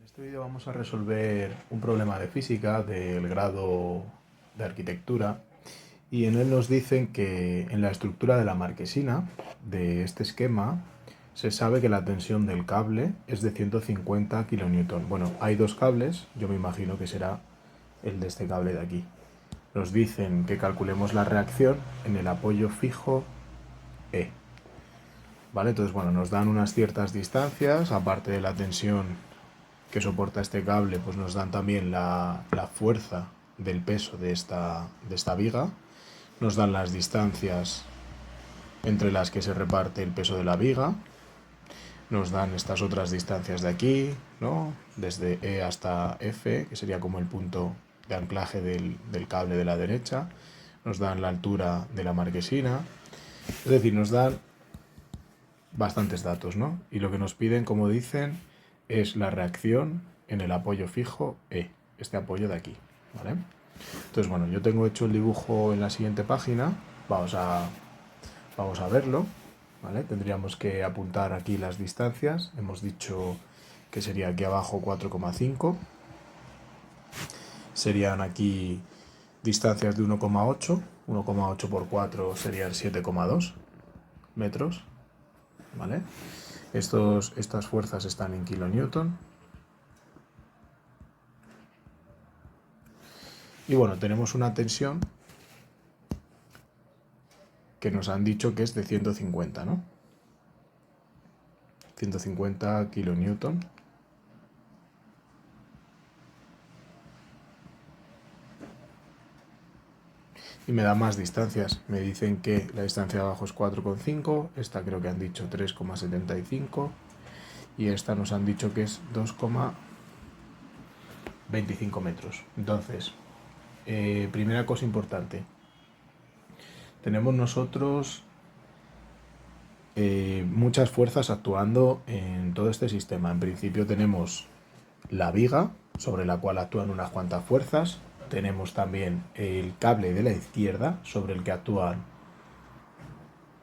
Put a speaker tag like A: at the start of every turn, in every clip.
A: En este vídeo vamos a resolver un problema de física del grado de arquitectura y en él nos dicen que en la estructura de la marquesina de este esquema se sabe que la tensión del cable es de 150 kN. Bueno, hay dos cables, yo me imagino que será el de este cable de aquí. Nos dicen que calculemos la reacción en el apoyo fijo E. ¿Vale? Entonces, bueno, nos dan unas ciertas distancias, aparte de la tensión que soporta este cable, pues nos dan también la fuerza del peso de esta viga, nos dan las distancias entre las que se reparte el peso de la viga, nos dan estas otras distancias de aquí, ¿no? Desde E hasta F, que sería como el punto de anclaje del cable de la derecha, nos dan la altura de la marquesina, es decir, nos dan bastantes datos, ¿no? Y lo que nos piden, como dicen, es la reacción en el apoyo fijo E, este apoyo de aquí, ¿vale? Entonces, bueno, yo tengo hecho el dibujo en la siguiente página, vamos a verlo, ¿vale? Tendríamos que apuntar aquí las distancias, hemos dicho que sería aquí abajo 4,5, serían aquí distancias de 1,8, 1,8 por 4 serían 7,2 metros, ¿vale? Estas fuerzas están en kilonewton. Y bueno, tenemos una tensión que nos han dicho que es de 150, ¿no? 150 kilonewton. Y me da más distancias. Me dicen que la distancia de abajo es 4,5, esta creo que han dicho 3,75 y esta nos han dicho que es 2,25 metros. Entonces, primera cosa importante. Tenemos nosotros muchas fuerzas actuando en todo este sistema. En principio tenemos la viga, sobre la cual actúan unas cuantas fuerzas. Tenemos también el cable de la izquierda, sobre el que actúan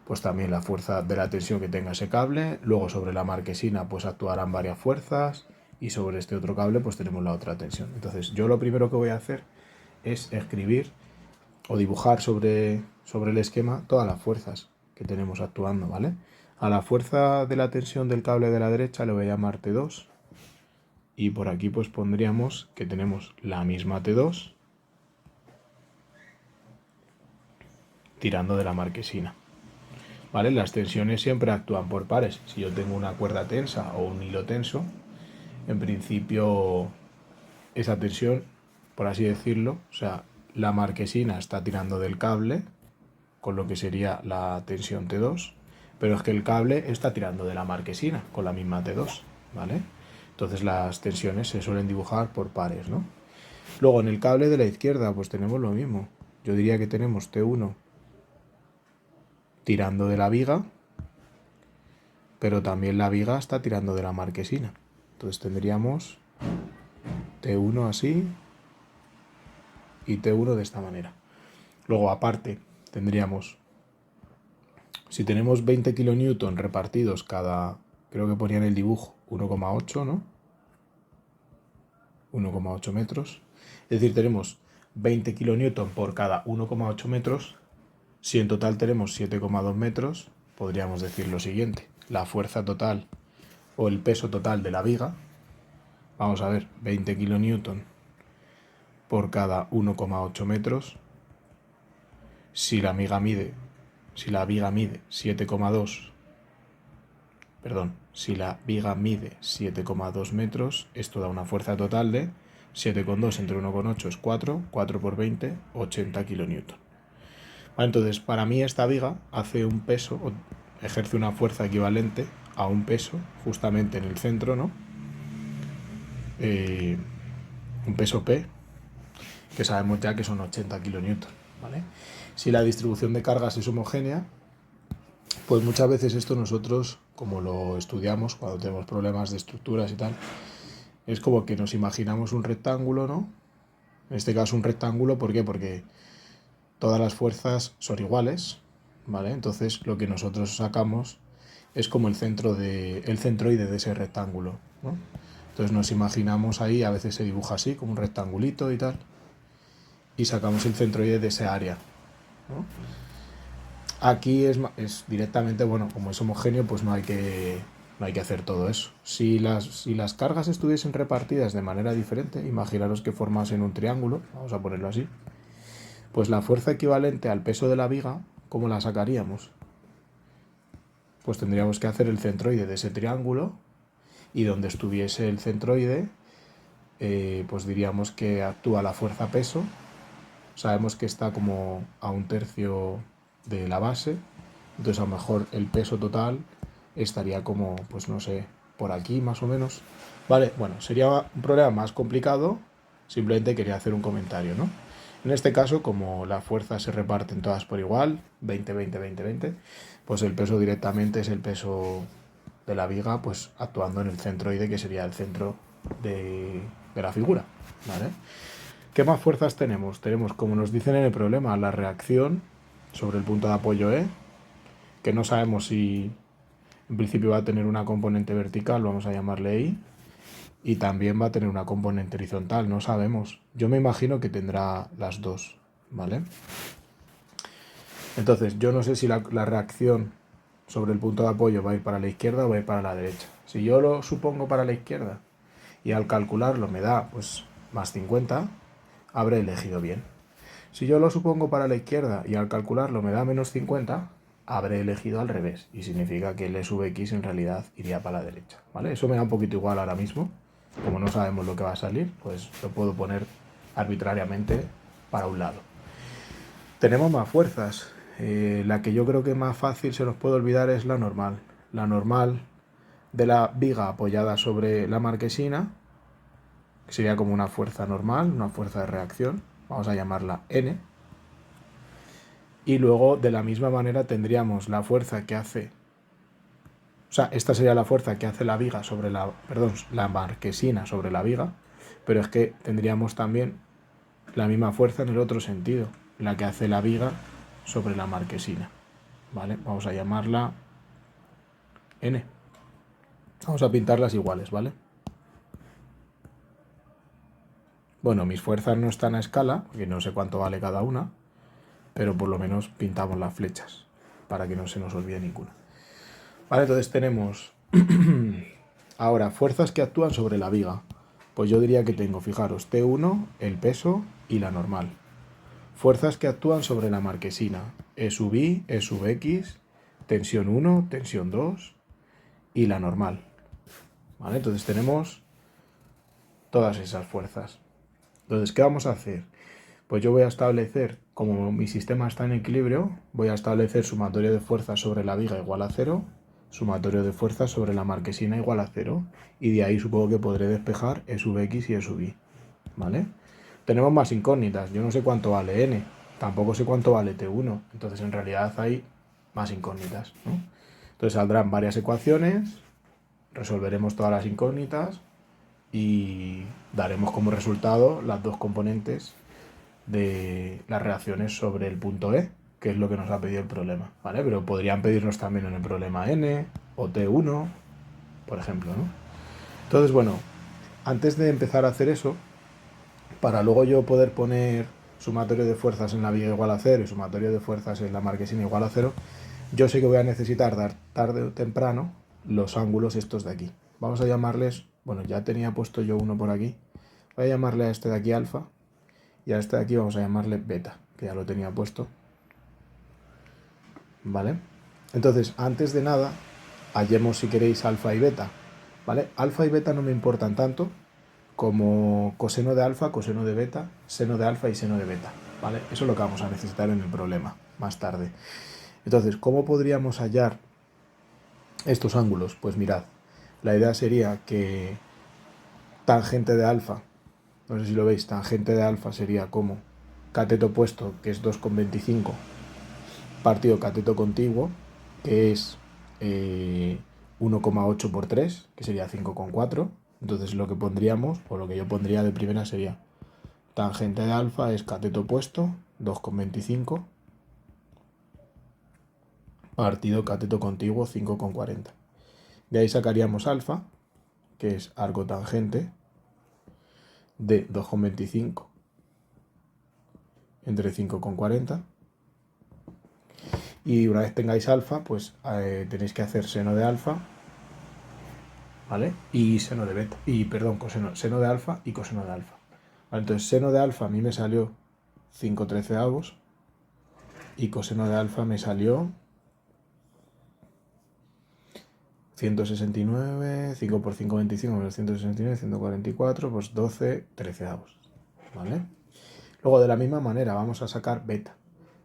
A: pues también la fuerza de la tensión que tenga ese cable. Luego sobre la marquesina pues actuarán varias fuerzas y sobre este otro cable pues tenemos la otra tensión. Entonces yo lo primero que voy a hacer es escribir o dibujar sobre el esquema todas las fuerzas que tenemos actuando, ¿vale? A la fuerza de la tensión del cable de la derecha le voy a llamar T2 y por aquí pues pondríamos que tenemos la misma T2 tirando de la marquesina, ¿vale? Las tensiones siempre actúan por pares. Si yo tengo una cuerda tensa o un hilo tenso, en principio esa tensión, por así decirlo, o sea, la marquesina está tirando del cable, con lo que sería la tensión T2, pero es que el cable está tirando de la marquesina, con la misma T2, ¿vale? Entonces las tensiones se suelen dibujar por pares, ¿no? Luego en el cable de la izquierda pues tenemos lo mismo. Yo diría que tenemos T1 tirando de la viga, pero también la viga está tirando de la marquesina. Entonces tendríamos T1 así y T1 de esta manera. Luego aparte tendríamos, si tenemos 20 kilonewton repartidos cada, creo que ponía en el dibujo, 1,8, ¿no? 1,8 metros. Es decir, tenemos 20 kilonewton por cada 1,8 metros. Si en total tenemos 7,2 metros, podríamos decir lo siguiente. La fuerza total o el peso total de la viga, vamos a ver, 20 kilonewton por cada 1,8 metros. Si la viga mide 7,2, perdón, si la viga mide 7,2 metros, esto da una fuerza total de 7,2 entre 1,8 es 4, 4 por 20, 80 kilonewton. Vale, entonces, para mí esta viga hace un peso, o ejerce una fuerza equivalente a un peso, justamente en el centro, ¿no? Un peso P, que sabemos ya que son 80 kilonewton, ¿vale? Si la distribución de cargas es homogénea, pues muchas veces esto nosotros, como lo estudiamos cuando tenemos problemas de estructuras y tal, es como que nos imaginamos un rectángulo, ¿no? En este caso un rectángulo, ¿por qué? Porque todas las fuerzas son iguales, ¿vale? Entonces lo que nosotros sacamos es como el centroide de ese rectángulo, ¿no? Entonces nos imaginamos ahí, a veces se dibuja así, como un rectangulito y tal, y sacamos el centroide de ese área, ¿no? Aquí es directamente, bueno, como es homogéneo, pues no hay que hacer todo eso. Si las cargas estuviesen repartidas de manera diferente, imaginaros que formasen un triángulo, vamos a ponerlo así, pues la fuerza equivalente al peso de la viga, ¿cómo la sacaríamos? Pues tendríamos que hacer el centroide de ese triángulo, y donde estuviese el centroide, pues diríamos que actúa la fuerza peso. Sabemos que está como a 1/3 de la base, entonces a lo mejor el peso total estaría como, pues no sé, por aquí más o menos. Vale, bueno, sería un problema más complicado, simplemente quería hacer un comentario, ¿no? En este caso, como las fuerzas se reparten todas por igual, 20, 20, 20, 20, pues el peso directamente es el peso de la viga, pues actuando en el centroide, que sería el centro de la figura, ¿vale? ¿Qué más fuerzas tenemos? Tenemos, como nos dicen en el problema, la reacción sobre el punto de apoyo E, que no sabemos si en principio va a tener una componente vertical, vamos a llamarle I, y también va a tener una componente horizontal, no sabemos. Yo me imagino que tendrá las dos, ¿vale? Entonces, yo no sé si la reacción sobre el punto de apoyo va a ir para la izquierda o va a ir para la derecha. Si yo lo supongo para la izquierda y al calcularlo me da pues más 50, habré elegido bien. Si yo lo supongo para la izquierda y al calcularlo me da menos 50, habré elegido al revés. Y significa que el E sub X en realidad iría para la derecha, ¿vale? Eso me da un poquito igual ahora mismo. Como no sabemos lo que va a salir, pues lo puedo poner arbitrariamente para un lado. Tenemos más fuerzas. La que yo creo que más fácil se nos puede olvidar es la normal. La normal de la viga apoyada sobre la marquesina, que sería como una fuerza normal, una fuerza de reacción. Vamos a llamarla N. Y luego, de la misma manera, tendríamos la fuerza que hace... O sea, esta sería la fuerza que hace la viga sobre la... Perdón, la marquesina sobre la viga. Pero es que tendríamos también la misma fuerza en el otro sentido, la que hace la viga sobre la marquesina. ¿Vale? Vamos a llamarla N. Vamos a pintarlas iguales, ¿vale? Bueno, mis fuerzas no están a escala, porque no sé cuánto vale cada una, pero por lo menos pintamos las flechas, para que no se nos olvide ninguna. Vale, entonces tenemos ahora fuerzas que actúan sobre la viga. Pues yo diría que tengo, fijaros, T1, el peso y la normal. Fuerzas que actúan sobre la marquesina. E sub I, E sub X, tensión 1, tensión 2 y la normal. ¿Vale? Entonces tenemos todas esas fuerzas. Entonces, ¿qué vamos a hacer? Pues yo voy a establecer, como mi sistema está en equilibrio, voy a establecer sumatorio de fuerzas sobre la viga igual a 0, sumatorio de fuerzas sobre la marquesina igual a 0, y de ahí supongo que podré despejar E sub X y E sub Y, ¿vale? Tenemos más incógnitas, yo no sé cuánto vale N, tampoco sé cuánto vale T1, entonces en realidad hay más incógnitas, ¿no? Entonces saldrán varias ecuaciones, resolveremos todas las incógnitas y daremos como resultado las dos componentes de las reacciones sobre el punto E, que es lo que nos ha pedido el problema, ¿vale? Pero podrían pedirnos también en el problema N o T1, por ejemplo, ¿no? Entonces, bueno, antes de empezar a hacer eso, para luego yo poder poner sumatorio de fuerzas en la viga igual a 0 y sumatorio de fuerzas en la marquesina igual a 0, yo sé que voy a necesitar dar tarde o temprano los ángulos estos de aquí. Vamos a llamarles, bueno, ya tenía puesto yo uno por aquí, voy a llamarle a este de aquí alfa y a este de aquí vamos a llamarle beta, que ya lo tenía puesto. ¿Vale? Entonces, antes de nada, hallemos si queréis alfa y beta. ¿Vale? Alfa y beta no me importan tanto como coseno de alfa, coseno de beta, seno de alfa y seno de beta. ¿Vale? Eso es lo que vamos a necesitar en el problema más tarde. Entonces, ¿cómo podríamos hallar estos ángulos? Pues mirad, la idea sería que tangente de alfa, no sé si lo veis, tangente de alfa sería como cateto opuesto, que es 2,25, partido cateto contiguo, que es 1,8 por 3, que sería 5,4. Entonces lo que pondríamos, o lo que yo pondría de primera sería tangente de alfa es cateto opuesto, 2,25, partido cateto contiguo, 5,40. De ahí sacaríamos alfa, que es arco tangente de 2,25 entre 5,40. Y una vez tengáis alfa, pues tenéis que hacer seno de alfa, ¿vale? Y seno de beta, y perdón, seno de alfa y coseno de alfa. Vale, entonces seno de alfa a mí me salió 5/13 y coseno de alfa me salió 169, 5 por 5, 25 menos 169, 144, pues 12/13, ¿vale? Luego de la misma manera vamos a sacar beta.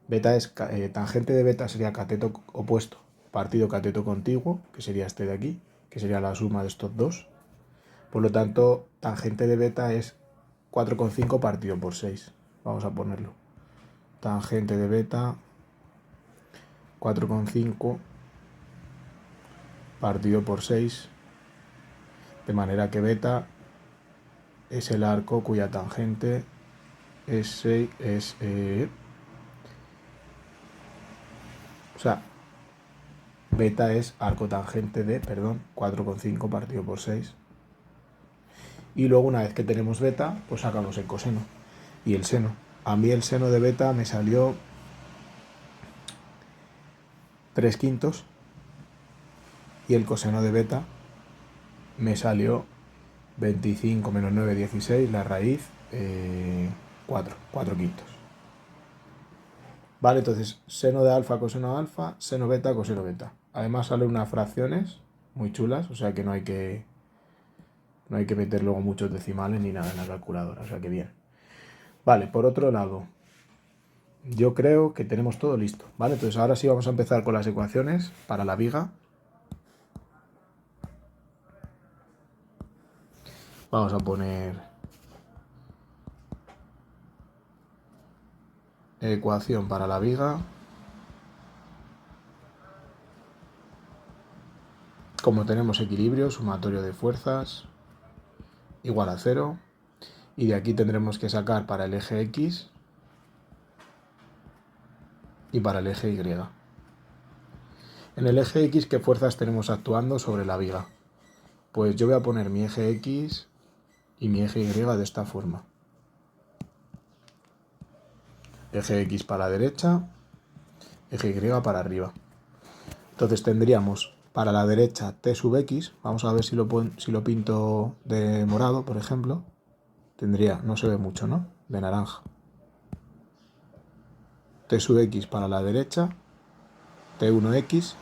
A: Beta es, tangente de beta sería cateto opuesto partido cateto contiguo, que sería este de aquí, que sería la suma de estos dos. Por lo tanto, tangente de beta es 4,5 partido por 6. Vamos a ponerlo. Tangente de beta 4,5 partido por 6. De manera que beta es el arco cuya tangente es beta es arco tangente de, 4,5 partido por 6. Y luego una vez que tenemos beta, pues sacamos el coseno y el seno. A mí el seno de beta me salió 3/5 y el coseno de beta me salió 25 menos 9, 16, la raíz 4/5. Vale, entonces seno de alfa, coseno de alfa, seno beta, coseno beta. Además salen unas fracciones muy chulas, o sea que no hay que meter luego muchos decimales ni nada en la calculadora, o sea que bien. Vale, por otro lado, yo creo que tenemos todo listo, ¿vale? Entonces ahora sí vamos a empezar con las ecuaciones para la viga. Vamos a poner ecuación para la viga. Como tenemos equilibrio, sumatorio de fuerzas igual a 0. Y de aquí tendremos que sacar para el eje X y para el eje Y. En el eje X, ¿qué fuerzas tenemos actuando sobre la viga? Pues yo voy a poner mi eje X y mi eje Y de esta forma. Eje X para la derecha, eje Y para arriba. Entonces tendríamos para la derecha T sub X, vamos a ver si lo pinto de morado, por ejemplo. Tendría, no se ve mucho, ¿no? De naranja. T sub X para la derecha, T1X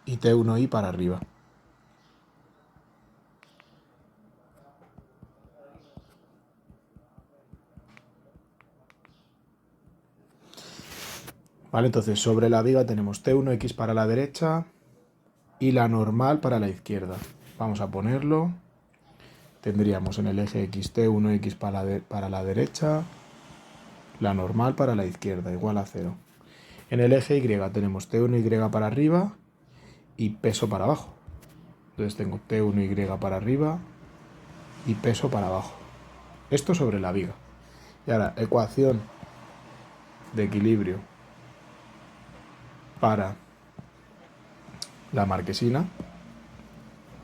A: y T1Y para arriba. Vale, entonces sobre la viga tenemos T1X para la derecha y la normal para la izquierda. Vamos a ponerlo. Tendríamos en el eje X T1X para la derecha, la normal para la izquierda, igual a 0. En el eje Y tenemos T1Y para arriba y peso para abajo. Entonces tengo T1Y para arriba y peso para abajo. Esto sobre la viga. Y ahora, ecuación de equilibrio para la marquesina.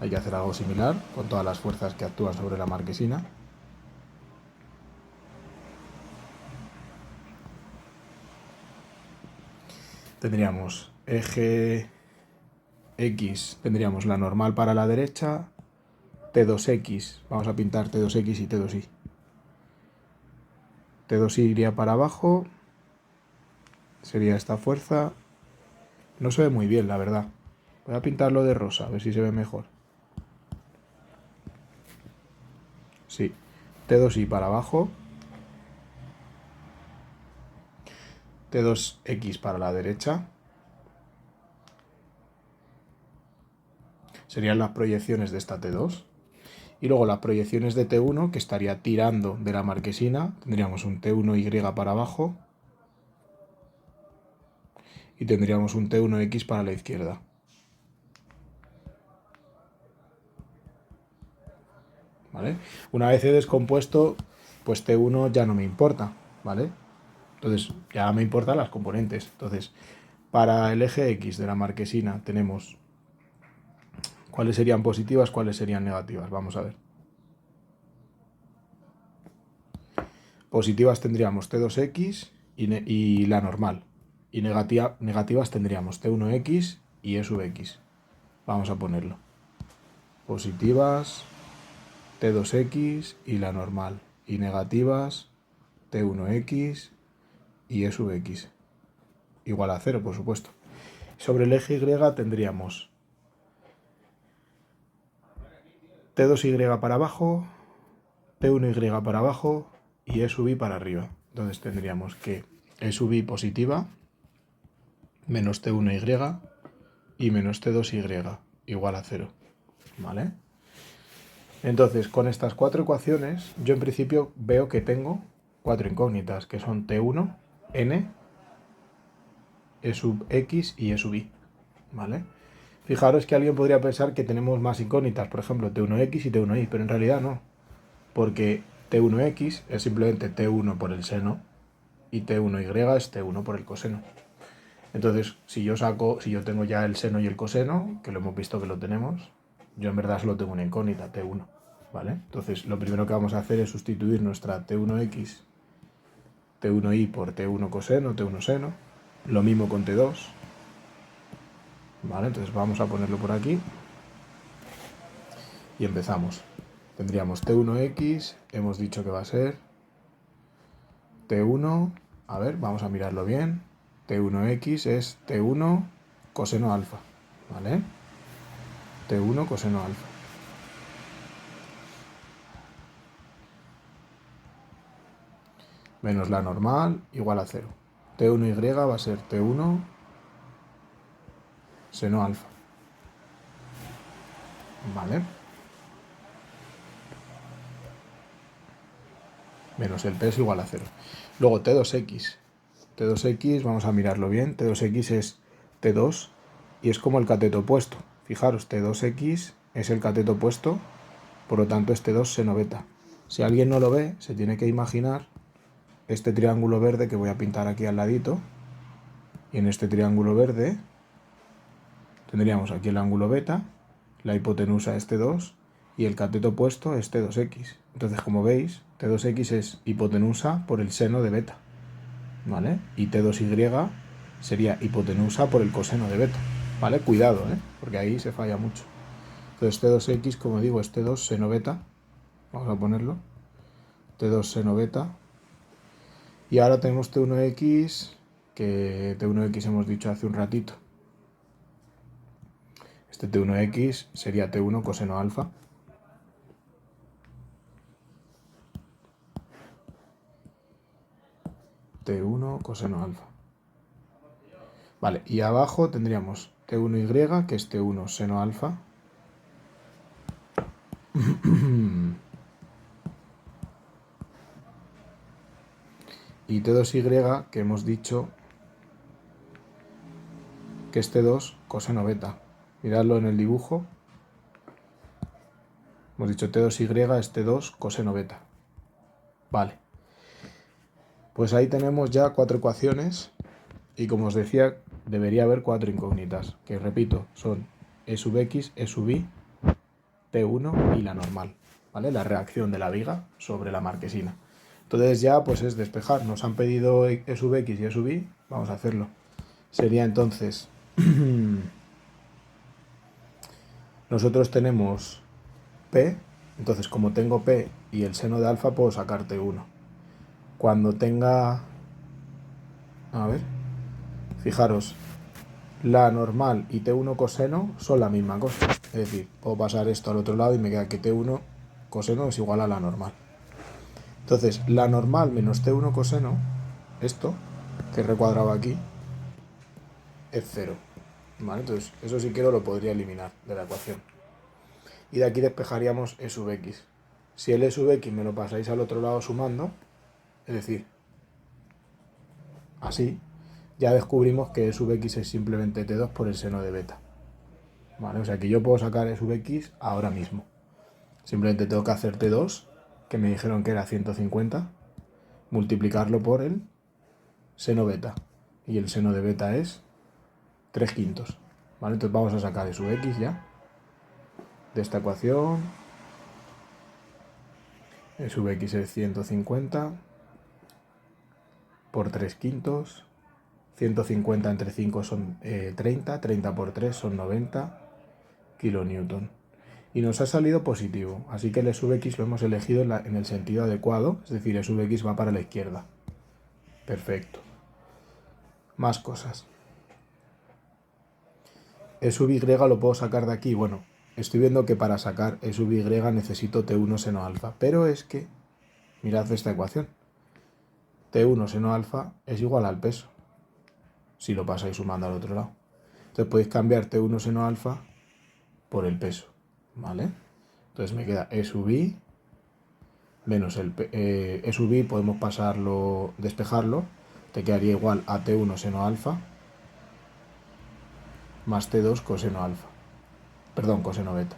A: Hay que hacer algo similar con todas las fuerzas que actúan sobre la marquesina. Tendríamos eje X, tendríamos la normal para la derecha, T2X, vamos a pintar T2X y T2Y. T2Y iría para abajo, sería esta fuerza. No se ve muy bien, la verdad. Voy a pintarlo de rosa, a ver si se ve mejor. Sí, T2Y para abajo, T2X para la derecha. Serían las proyecciones de esta T2. Y luego las proyecciones de T1, que estaría tirando de la marquesina. Tendríamos un T1Y para abajo. Y tendríamos un T1X para la izquierda. ¿Vale? Una vez he descompuesto, pues T1 ya no me importa, ¿vale? Entonces ya me importan las componentes. Entonces, para el eje X de la marquesina tenemos ¿Cuáles serían positivas? ¿Cuáles serían negativas? Vamos a ver. Positivas tendríamos T2x y la normal. Y negativas tendríamos T1x y E sub x. Vamos a ponerlo. Positivas T2x y la normal. Y negativas T1x y E sub x. Igual a 0, por supuesto. Sobre el eje Y tendríamos T2y para abajo, T1y para abajo y E sub i para arriba. Entonces tendríamos que E sub i positiva menos T1y y menos T2y igual a 0. ¿Vale? Entonces, con estas cuatro ecuaciones, yo en principio veo que tengo cuatro incógnitas, que son T1, N, E sub x y E sub i. ¿Vale? Fijaros que alguien podría pensar que tenemos más incógnitas, por ejemplo, T1x y T1y, pero en realidad no. Porque T1x es simplemente T1 por el seno y T1y es T1 por el coseno. Entonces, si yo tengo ya el seno y el coseno, que lo hemos visto que lo tenemos, yo en verdad solo tengo una incógnita, T1, ¿vale? Entonces, lo primero que vamos a hacer es sustituir nuestra T1x, T1y por T1 coseno, T1 seno. Lo mismo con T2, ¿vale? Entonces vamos a ponerlo por aquí y empezamos. Tendríamos T1x, hemos dicho que va a ser T1, a ver, vamos a mirarlo bien. T1x es T1 coseno alfa, ¿vale? T1 coseno alfa. Menos la normal igual a 0. T1y va a ser T1 seno alfa, ¿vale? Menos el P es igual a 0. Luego T2x. T2x, vamos a mirarlo bien. T2x es T2 y es como el cateto opuesto. Fijaros, T2x es el cateto opuesto, por lo tanto es T2 seno beta. Si alguien no lo ve, se tiene que imaginar este triángulo verde que voy a pintar aquí al ladito. Y en este triángulo verde tendríamos aquí el ángulo beta, la hipotenusa es T2 y el cateto opuesto es T2x. Entonces, como veis, T2x es hipotenusa por el seno de beta, ¿vale? Y T2y sería hipotenusa por el coseno de beta, ¿vale? Cuidado, porque ahí se falla mucho. Entonces, T2x, como digo, es T2 seno beta. Vamos a ponerlo. T2 seno beta. Y ahora tenemos T1x, que T1x hemos dicho hace un ratito. Este T1x sería T1 coseno alfa. T1 coseno alfa. Vale, y abajo tendríamos T1y, que es T1 seno alfa. Y T2y, que hemos dicho que es T2 coseno beta. Miradlo en el dibujo. Hemos dicho T2y es T2 coseno beta. Vale. Pues ahí tenemos ya cuatro ecuaciones y, como os decía, debería haber cuatro incógnitas, que repito, son E sub x, E sub i, T1 y la normal, ¿vale? La reacción de la viga sobre la marquesina. Entonces ya pues es despejar. Nos han pedido E sub x y E sub i, vamos a hacerlo. Sería entonces nosotros tenemos P, entonces como tengo P y el seno de alfa puedo sacar T1. Cuando tenga, a ver, fijaros, la normal y T1 coseno son la misma cosa. Es decir, puedo pasar esto al otro lado y me queda que T1 coseno es igual a la normal. Entonces, la normal menos T1 coseno, esto, que he recuadrado aquí, es 0. ¿Vale? Entonces, eso si quiero lo podría eliminar de la ecuación. Y de aquí despejaríamos E sub x. Si el E sub x me lo pasáis al otro lado sumando, es decir, así, ya descubrimos que E sub x es simplemente T2 por el seno de beta. ¿Vale? O sea que yo puedo sacar E sub x ahora mismo. Simplemente tengo que hacer T2, que me dijeron que era 150, multiplicarlo por el seno beta. Y el seno de beta es 3/5. ¿Vale? Entonces vamos a sacar E sub x ya. de esta ecuación, E sub x es 150 por 3 quintos, 150 entre 5 son 30, 30 por 3 son 90 kilonewton. Y nos ha salido positivo, así que el E sub x lo hemos elegido en el sentido adecuado, es decir, E sub x va para la izquierda. Perfecto. Más cosas. E sub y lo puedo sacar de aquí. Bueno, estoy viendo que para sacar E sub y necesito T1 seno alfa, pero es que, mirad esta ecuación. T1 seno alfa es igual al peso, si lo pasáis sumando al otro lado. Entonces podéis cambiar T1 seno alfa por el peso, ¿vale? Entonces me queda E sub i menos E sub i, podemos pasarlo, despejarlo, te quedaría igual a T1 seno alfa más T2 coseno alfa. Perdón, coseno beta.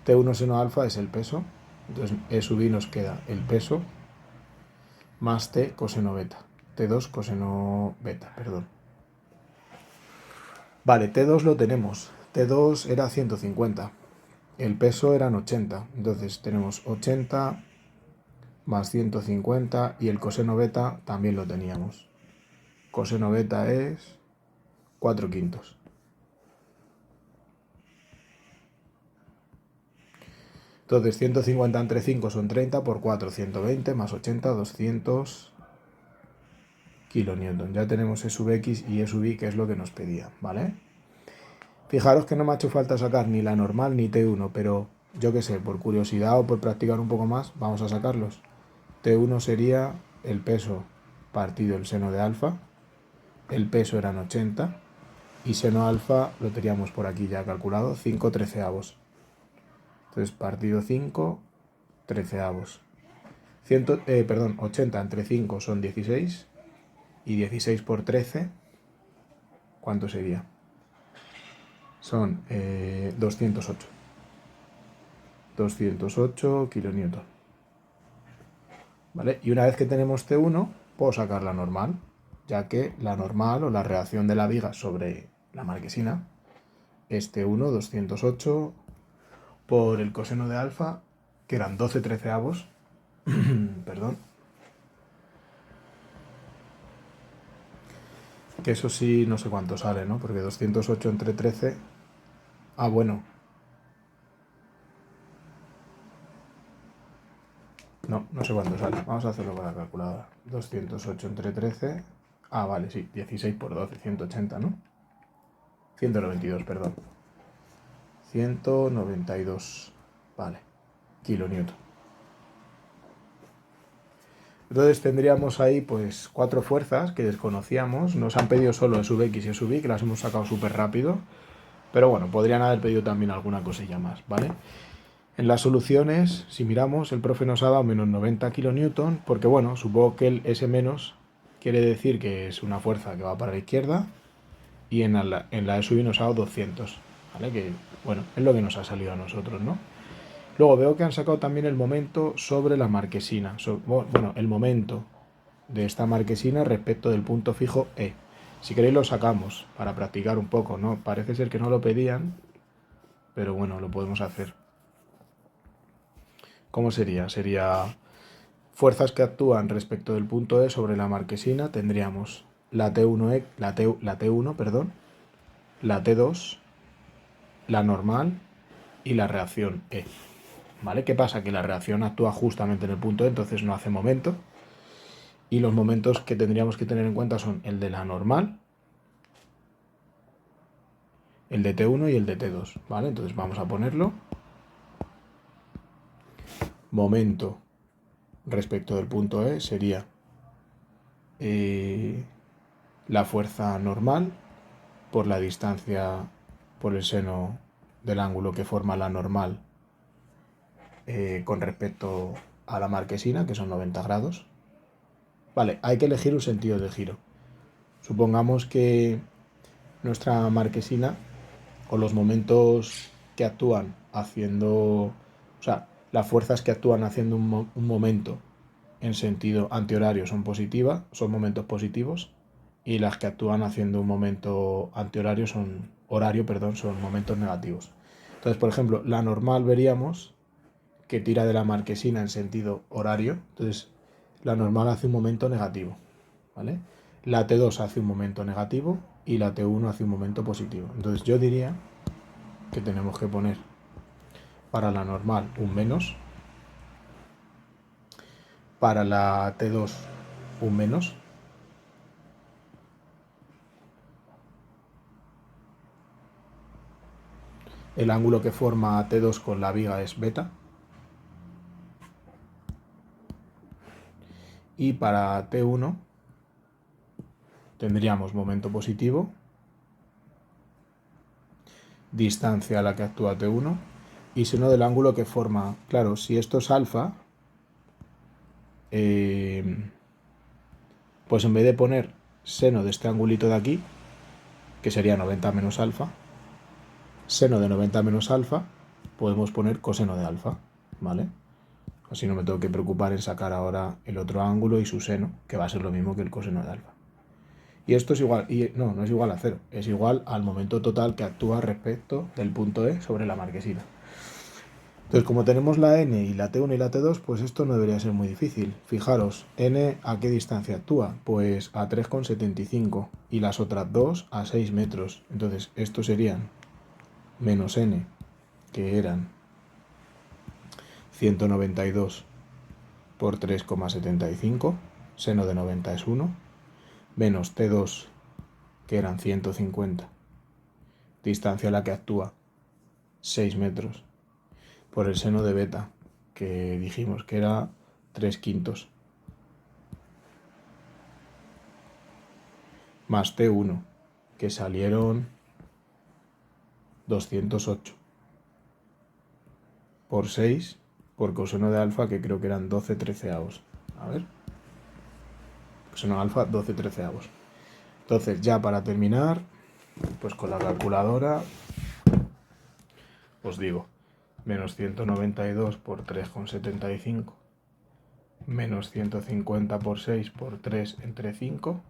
A: T1 seno alfa es el peso, entonces E sub i nos queda el peso más T coseno beta. T2 coseno beta, perdón. Vale, T2 lo tenemos. T2 era 150. El peso eran 80. Entonces tenemos 80 más 150 y el coseno beta también lo teníamos. Coseno beta es 4 quintos. Entonces 150 entre 5 son 30 por 4, 120 más 80, 200 kilonewton. Ya tenemos E sub x y E sub y, que es lo que nos pedía, ¿vale? Fijaros que no me ha hecho falta sacar ni la normal ni T1, pero yo qué sé, por curiosidad o por practicar un poco más, vamos a sacarlos. T1 sería el peso partido el seno de alfa, el peso eran 80 y seno alfa lo teníamos por aquí ya calculado, 5 treceavos. Entonces partido 5 treceavos. 80 entre 5 son 16 y 16 por 13, ¿cuánto sería? Son 208. 208 kilonewton. ¿Vale? Y una vez que tenemos T1, puedo sacar la normal, ya que la normal o la reacción de la viga sobre la marquesina es T1, 208 por el coseno de alfa, que eran 12 treceavos. Perdón. Que eso sí, no sé cuánto sale, ¿no? Porque 208 entre 13... Ah, bueno. No sé cuánto sale. Vamos a hacerlo con la calculadora. 208 entre 13... Ah, vale, sí. 16 por 12, 180, ¿no? 192, perdón. 192. Vale. Kilonewton. Entonces tendríamos ahí pues 4 fuerzas que desconocíamos. Nos han pedido solo E sub x y E sub y, que las hemos sacado súper rápido. Pero bueno, podrían haber pedido también alguna cosilla más, ¿vale? En las soluciones, si miramos, el profe nos ha dado menos 90 kilonewton, porque bueno, supongo que el S menos quiere decir que es una fuerza que va para la izquierda, y en la E sub i nos ha dado 200, ¿vale? Que bueno, es lo que nos ha salido a nosotros, ¿no? Luego veo que han sacado también el momento sobre la marquesina, bueno, el momento de esta marquesina respecto del punto fijo E. Si queréis lo sacamos para practicar un poco, ¿no? Parece ser que no lo pedían, pero bueno, lo podemos hacer. ¿Cómo sería? Sería fuerzas que actúan respecto del punto E sobre la marquesina. Tendríamos la T1, la T1, perdón, la T2, la normal y la reacción E. ¿Vale? ¿Qué pasa? Que la reacción actúa justamente en el punto E, entonces no hace momento. Y los momentos que tendríamos que tener en cuenta son el de la normal, el de T1 y el de T2, ¿vale? Entonces vamos a ponerlo. Momento respecto del punto E sería la fuerza normal por la distancia, por el seno del ángulo que forma la normal con respecto a la marquesina, que son 90 grados. Vale, hay que elegir un sentido de giro. Supongamos que nuestra marquesina, o los momentos que actúan haciendo, o sea, las fuerzas que actúan haciendo un momento en sentido antihorario son positivas, son momentos positivos, y las que actúan haciendo un momento antihorario son momentos negativos. Entonces, por ejemplo, la normal veríamos que tira de la marquesina en sentido horario. Entonces, la normal hace un momento negativo, ¿vale? La T2 hace un momento negativo y la T1 hace un momento positivo. Entonces, yo diría que tenemos que poner para la normal un menos, para la T2 un menos, el ángulo que forma T2 con la viga es beta, y para T1 tendríamos momento positivo, distancia a la que actúa T1 y seno del ángulo que forma. Claro, si esto es alfa, pues en vez de poner seno de este angulito de aquí, que sería 90 menos alfa, seno de 90 menos alfa, podemos poner coseno de alfa, ¿vale? Así no me tengo que preocupar en sacar ahora el otro ángulo y su seno, que va a ser lo mismo que el coseno de alfa. Y esto es igual, y no es igual a cero, es igual al momento total que actúa respecto del punto E sobre la marquesina. Entonces, como tenemos la n y la t1 y la t2, pues esto no debería ser muy difícil. Fijaros, n ¿a qué distancia actúa? Pues a 3,75 y las otras dos a 6 metros. Entonces, estos serían menos n, que eran 192 por 3,75, seno de 90 es 1, menos t2, que eran 150, distancia a la que actúa 6 metros, por el seno de beta, que dijimos que era 3/5, más T1, que salieron 208, por 6, por coseno de alfa, que creo que eran 12/13. A ver, coseno de alfa 12/13. Entonces, ya para terminar, pues con la calculadora os digo, menos 192 por 3,75, menos 150 por 6 por 3 entre 5,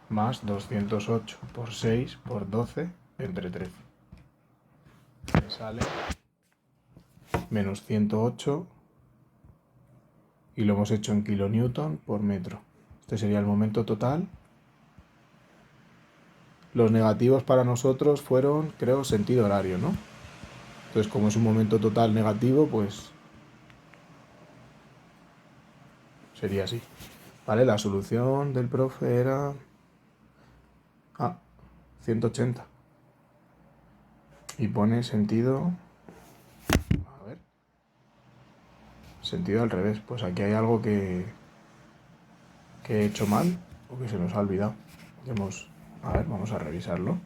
A: más 208 por 6 por 12 entre 13. Me sale menos 108 y lo hemos hecho en kilonewton por metro. Este sería el momento total. Los negativos para nosotros fueron, creo, sentido horario, ¿no? Entonces, como es un momento total negativo, pues sería así. Vale, la solución del profe era 180. Y pone sentido, a ver, sentido al revés. Pues aquí hay algo que he hecho mal o que se nos ha olvidado. A ver, vamos a revisarlo.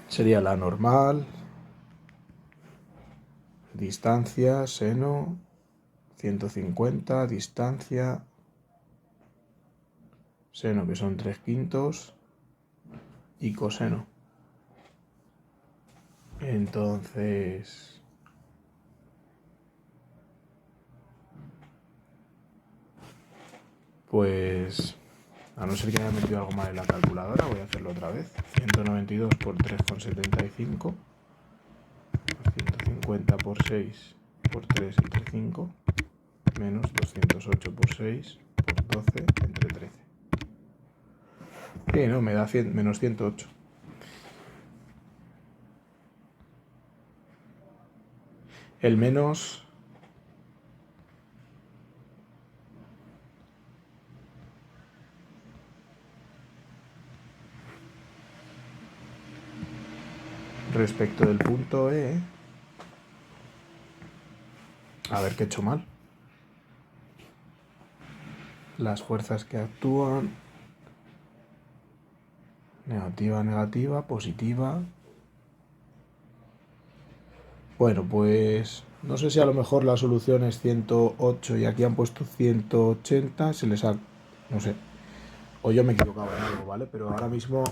A: Sería la normal, distancia, seno, 150, distancia, seno, que son 3/5, y coseno. Entonces, pues, a no ser que haya metido algo mal en la calculadora, voy a hacerlo otra vez. 192 por 3,75, 150 por 6 por 3 entre 5, menos 208 por 6 por 12 entre 13. Sí, no, me da menos 108. El menos respecto del punto E. A ver qué he hecho mal. Las fuerzas que actúan. Negativa, negativa, positiva. Bueno, pues no sé si a lo mejor la solución es 108 y aquí han puesto 180. Se les ha... no sé. O yo me he equivocado en algo, ¿vale? Pero ahora mismo...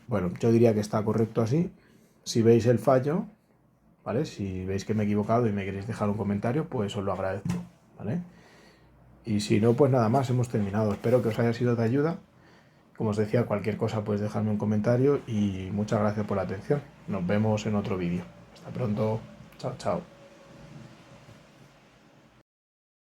A: Bueno, yo diría que está correcto así. Si veis el fallo, ¿vale? Si veis que me he equivocado y me queréis dejar un comentario, pues os lo agradezco, ¿vale? Y si no, pues nada más, hemos terminado. Espero que os haya sido de ayuda Como os decía, cualquier cosa puedes dejarme un comentario y muchas gracias por la atención. Nos vemos en otro vídeo. Hasta pronto. Chao, chao.